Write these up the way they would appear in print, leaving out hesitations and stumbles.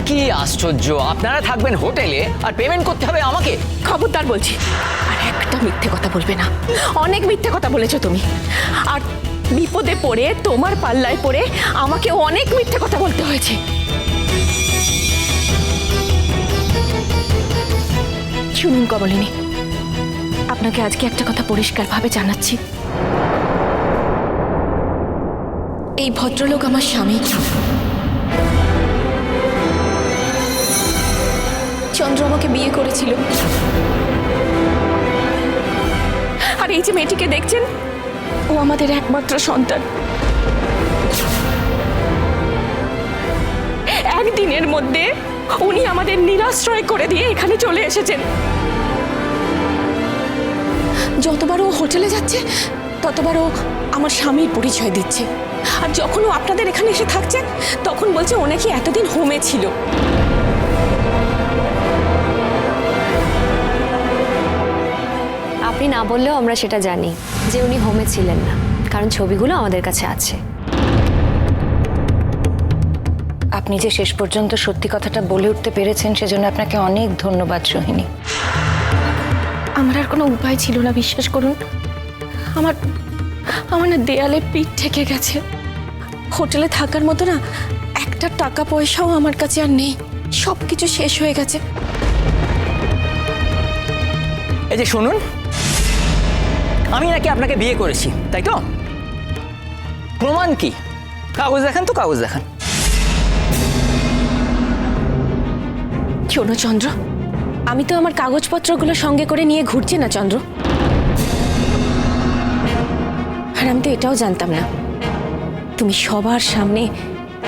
কি আশ্চর্য, আপনারা থাকবেন হোটেলে আর পেমেন্ট করতে হবে আমাকে? খবরদার বলছি, আর একটা মিথ্যে কথা বলবে না। অনেক মিথ্যে কথা বলেছো তুমি, আর বিপদে পড়ে তোমার পাল্লায় পড়ে আমাকে অনেক মিথ্যে কথা বলতে হয়েছে। শুনুন কমলিনী, আপনাকে আজকে একটা কথা পরিষ্কারভাবে জানাচ্ছি। এই ভদ্রলোক আমার স্বামী। চন্দ্র আমাকে বিয়ে করেছিল, আর এই যে মেয়েটিকে দেখছেন, ও আমাদের একমাত্র সন্তান। একদিনের মধ্যে উনি আমাদের নিরাশ্রয় করে দিয়ে এখানে চলে এসেছেন। যতবার ও হোটেলে যাচ্ছে ততবার ও আমার স্বামীর পরিচয় দিচ্ছে, আর যখন ও আপনাদের এখানে এসে থাকছে তখন বলছে ও নাকি এতদিন হোমে ছিল। আপনি না বললেও আমরা সেটা জানি যে উনি হোমে ছিলেন না, কারণ ছবিগুলো আমাদের কাছে আছে। আপনি যে শেষ পর্যন্ত সত্যি কথাটা বলে উঠতে পেরেছেন সেজন্য আপনাকে অনেক ধন্যবাদ সোহিনী। আমার আর কোনো উপায় ছিল না, বিশ্বাস করুন। আমার আমার না দেয়ালে পিঠ ঠেকে গেছে। হোটেলে থাকার মতো না একটা টাকা পয়সাও আমার কাছে আর নেই, সব কিছু শেষ হয়ে গেছে। এই যে শুনুন, আমি নাকি আপনাকে বিয়ে করেছি, তাই তো? প্রমাণ কি? কাগজ দেখান তো, কাগজ দেখান। শোনো চন্দ্র, আমি তো আমার কাগজপত্রগুলো সঙ্গে করে নিয়ে ঘুরছি না চন্দ্র। আর আমি তো এটাও জানতাম না তুমি সবার সামনে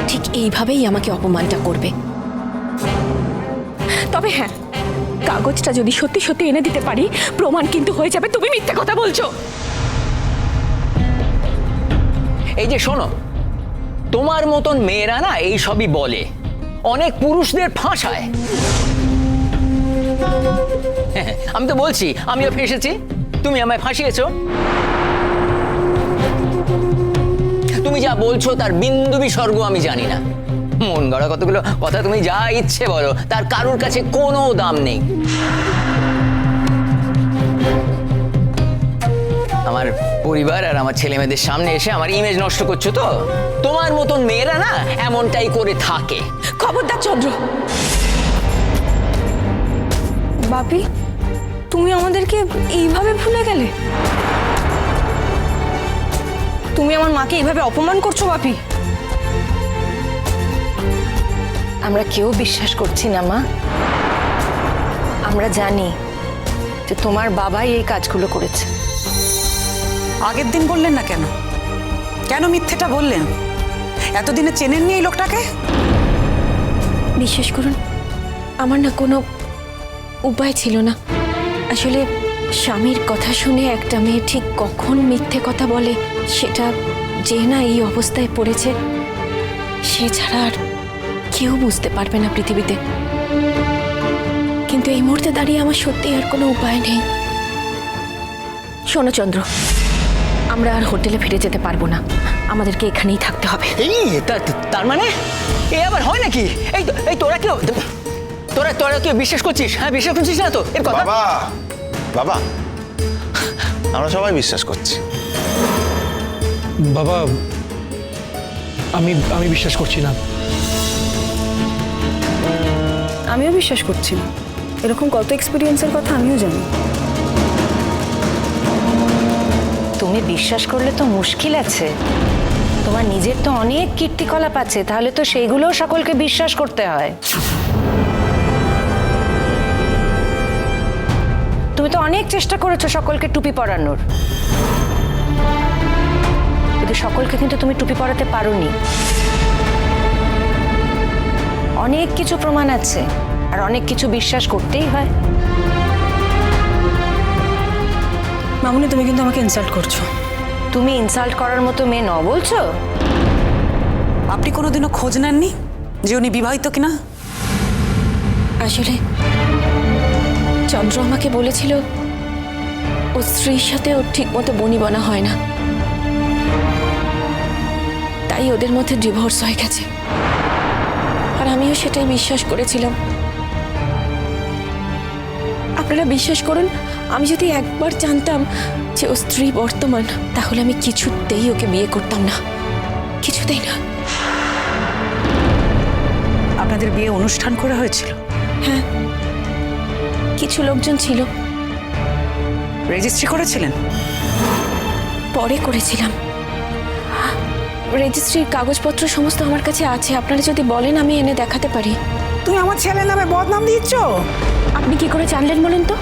ঠিক এইভাবেই আমাকে অপমানটা করবে। তবে হ্যাঁ, কাগজটা যদি সত্যি সত্যি এনে দিতে পারি, প্রমাণ কিন্তু হয়ে যাবে তুমি মিথ্যে কথা বলছো। এই যে শোনো, তোমার মতন মেয়েরা না এই সবই বলে, অনেক পুরুষদের ফাঁসায়। আমি তো বলছি আমিও ফেঁসেছি, তুমি আমায় ফাঁসিয়েছো। তুমি যা বলছো তার বিন্দু বিসর্গ আমি জানি না। মন গড়া কতগুলো কথা তুমি যা ইচ্ছে বলো, তার কারোর কাছে কোনো দাম নেই। আমার পরিবার আর আমার ছেলে মেয়েদের সামনে এসে আমার ইমেজ নষ্ট করছো তো। তোমার মতন মেয়েরা না এমনটাই করে থাকে। খবরদার চন্দ্র। বাপি, তুমি আমাদেরকে এইভাবে ভুলে গেলে? তুমি আমার মাকে এইভাবে অপমান করছো বাপি। আমরা কেউ বিশ্বাস করছি না মা। আমরা জানি যে তোমার বাবাই এই কাজগুলো করেছে। আগের দিন বললেন না কেন? কেন মিথ্যেটা বললেন? এতদিনে চেনেননি এই লোকটাকে? বিশ্বাস করুন, আমার না কোনো উপায় ছিল না। আসলে স্বামীর কথা শুনে একটা মেয়ে ঠিক কখন মিথ্যে কথা বলে সেটা যে না এই অবস্থায় পড়েছে, সে ছাড়া আর কেউ বুঝতে পারবে না পৃথিবীতে। কিন্তু এই মুহূর্তে দাঁড়িয়ে আমার সত্যিই আর কোনো উপায় নেই। শোনো চন্দ্র, আমরা আর হোটেলে ফিরে যেতে পারবো না, আমাদেরকে এখানেই থাকতে হবে। এই তার মানে এ আবার হয় নাকি? এই তোরা কেউ তোরা কেউ বিশ্বাস করছিস? হ্যাঁ, বিশ্বাস করছিস না তো এর কথা? বাবা বাবা, আমরা সবাই বিশ্বাস করছি। বাবা, আমি বিশ্বাস করছি না। আমিও বিশ্বাস করছি না। এরকম কত এক্সপিরিয়েন্সের কথা আমিও জানি। তুমি বিশ্বাস করলে তো মুশকিল আছে। তোমার নিজের তো অনেক কীর্তিকলাপ আছে, তাহলে তো সেইগুলোও সকলকে বিশ্বাস করতে হয়। তুমি তো অনেক চেষ্টা করেছো সকলকে টুপি পরানোর, কিন্তু সকলকে কিন্তু তুমি টুপি পরাতে পারোনি। অনেক কিছু প্রমাণ আছে, আর অনেক কিছু বিশ্বাস করতেই হয়। মামুনি, তুমি কিন্তু আমাকে ইনসাল্ট করছো। তুমি ইনসাল্ট করার মতো মেয়ে ন বলছো? আপনি কোনোদিনও খোঁজ নেননি যে উনি বিবাহিত কিনা? আসলে চন্দ্র আমাকে বলেছিল ও স্ত্রীর সাথে ওর ঠিক মতো বনিবনা হয় না, তাই ওদের মধ্যে ডিভোর্স হয়ে গেছে। আর আমিও সেটাই বিশ্বাস করেছিলাম। আপনারা বিশ্বাস করুন, আমি যদি একবার জানতাম যে ও স্ত্রী বর্তমান, তাহলে আমি কিছুতেই ওকে বিয়ে করতাম না, কিছুতেই না। আপনাদের বিয়ে অনুষ্ঠান করা হয়েছিল? হ্যাঁ, কিছু লোকজন ছিল। রেজিস্ট্রি করেছিলেন? পরে করেছিলাম। রেজিস্ট্রির কাগজপত্র সমস্ত আমার কাছে আছে, আপনারা যদি বলেন আমি এনে দেখাতে পারি। তুমি আমার ছেলের নামে বদনাম দিচ্ছ? আপনি কি করে জানলেন বলুন তো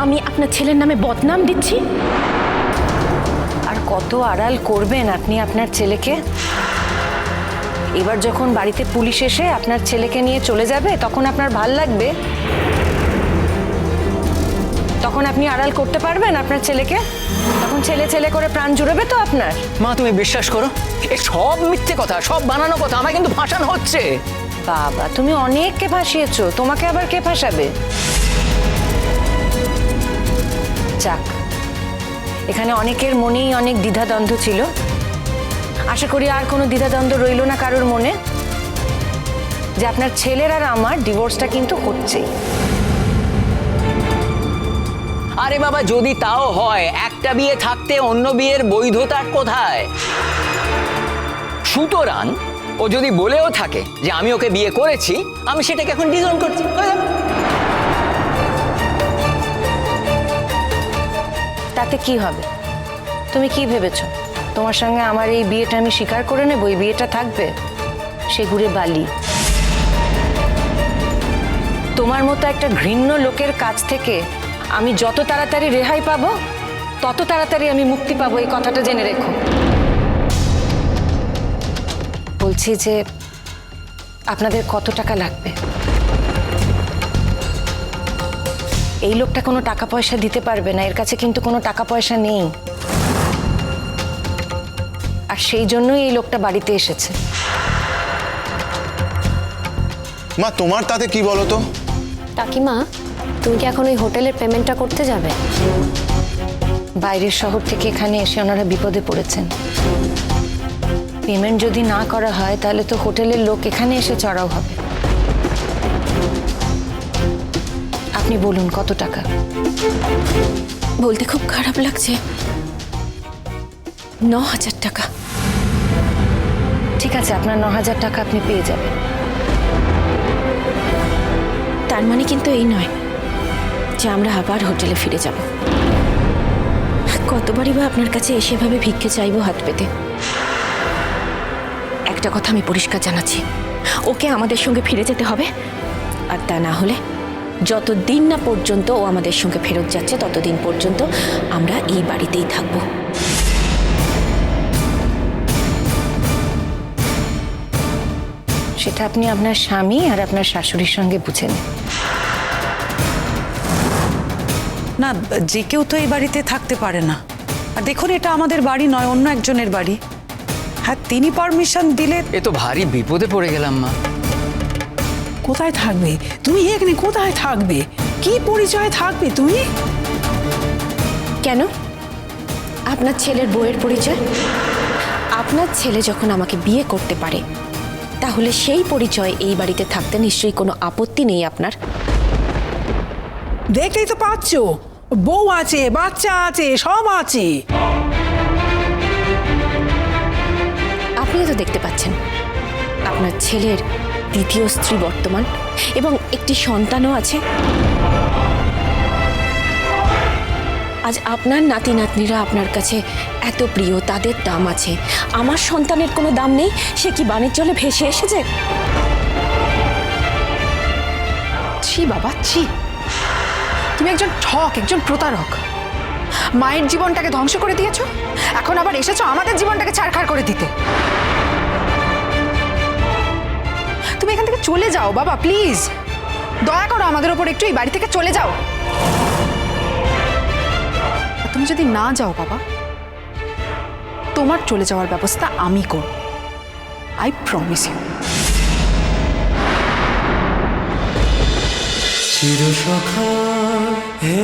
আমি আপনার ছেলের নামে বদনাম দিচ্ছি? আর কত আড়াল করবেন আপনি আপনার ছেলেকে? এবার যখন বাড়িতে পুলিশ এসে আপনার ছেলেকে নিয়ে চলে যাবে, তখন আপনার ভাল লাগবে? তখন আপনি আড়াল করতে পারবেন আপনার ছেলেকে? তখন ছেলে ছেলে করে প্রাণ জুড়বে তো আপনার? মা তুমি বিশ্বাস করো, এ সব মিথ্যে কথা, সব বানানো কথা, আমায় কিন্তু ফাঁসানো হচ্ছে। বাবা, তুমি অনেককে ফাঁসিয়েছো, তোমাকে আবার কে ফাঁসাবে? যাক, এখানে অনেকের মনেই অনেক দ্বিধাদ্বন্দ্ব ছিল। আশা করি আর কোনো দ্বিধাদ্বন্দ্ব রইল না কারোর মনে, যে আপনার ছেলের আর আমার ডিভোর্সটা কিন্তু হচ্ছেই। আরে বাবা, যদি তাও হয়, একটা বিয়ে থাকতে অন্য বিয়ের বৈধতা কোথায়? সুতরাং ও যদি বলেও থাকে যে আমি ওকে বিয়ে করেছি, আমি সেটাকে এখন ডিজোন করছি। তাতে কি হবে? তুমি কি ভেবেছো তোমার সঙ্গে আমার এই বিয়েটা আমি স্বীকার করে নেব? এই বিয়েটা থাকবে সে ঘুরে বালি। তোমার মতো একটা ঘৃণ্য লোকের কাছ থেকে আমি যত তাড়াতাড়ি রেহাই পাবো, তত তাড়াতাড়ি আমি মুক্তি পাবো, এই কথাটা জেনে রেখো। বলছি যে আপনাদের কত টাকা লাগবে? এই লোকটা কোনো টাকা পয়সা দিতে পারবে না, এর কাছে কিন্তু কোনো টাকা পয়সা নেই। আর সেই জন্যই এই লোকটা বাড়িতে এসেছে। মা তোমার তাতে কি বলো তো? কাকিমা, তুমি কি এখন ওই হোটেলের পেমেন্টটা করতে যাবে? বাইরের শহর থেকে এখানে এসে ওনারা বিপদে পড়েছেন। পেমেন্ট যদি না করা হয় তাহলে তো হোটেলের লোক এখানে এসে চড়াও হবে। আপনি বলুন কত টাকা? বলতে খুব খারাপ লাগছে, 9,000 টাকা। ঠিক আছে, আপনার 9,000 টাকা আপনি পেয়ে যাবেন। তার মানে কিন্তু এই নয় যে আমরা আবার হোটেলে ফিরে যাব। কতবারই বা আপনার কাছে এসে ভাবে ভিক্ষে চাইবো হাত পেতে। একটা কথা আমি পরিষ্কার জানাচ্ছি, ওকে আমাদের সঙ্গে ফিরে যেতে হবে। আর তা না হলে যতদিন না পর্যন্ত ও আমাদের সঙ্গে ফেরত যাচ্ছে, ততদিন পর্যন্ত আমরা এই বাড়িতেই থাকবো। সেটা আপনি আপনার স্বামী আর আপনার শাশুড়ির সঙ্গে বুঝে নিন। না, যে কেউ তো এই বাড়িতে থাকতে পারে না। আর দেখুন, এটা আমাদের বাড়ি নয়, অন্য একজনের বাড়ি। হ্যাঁ, তিনি পারমিশন দিলে। এ তো ভারী বিপদে পড়ে গেলাম মা। কোথায় থাকবে তুমি? এখানে কোথায় থাকবে? কি পরিচয় থাকবে তুমি? কেন? আপনার ছেলের বউয়ের পরিচয়? আপনার ছেলে যখন আমাকে বিয়ে করতে পারে, তাহলে সেই পরিচয় এই বাড়িতে থাকতে নিশ্চয়ই কোনো আপত্তি নেই আপনার। দেখলেই তো পাচ্ছ, বউ আছে, বাচ্চা আছে, সব আছে। আপনিও তো দেখতে পাচ্ছেন আপনার ছেলের দ্বিতীয় স্ত্রী বর্তমান, এবং একটি সন্তানও আছে। আজ আপনার নাতি নাতনিরা আপনার কাছে এত প্রিয়, তাদের দাম আছে। আমার সন্তানের কোনো দাম নেই, সে কি বাণিজ্য জলে ভেসে এসেছে? ছি বাবা, ছি। তুমি একজন ঠক, একজন প্রতারক। মায়ের জীবনটাকে ধ্বংস করে দিয়েছো, এখন আবার এসেছো আমাদের জীবনটাকে ছাড়খাড় করে দিতে। তুমি এখান থেকে চলে যাও বাবা, প্লিজ দয়া করো আমাদের উপর একটু, এই বাড়ি থেকে চলে যাও। তুমি যদি না যাও বাবা, তোমার চলে যাওয়ার ব্যবস্থা আমি করব, আই প্রমিস ইউ। চিরসখা হে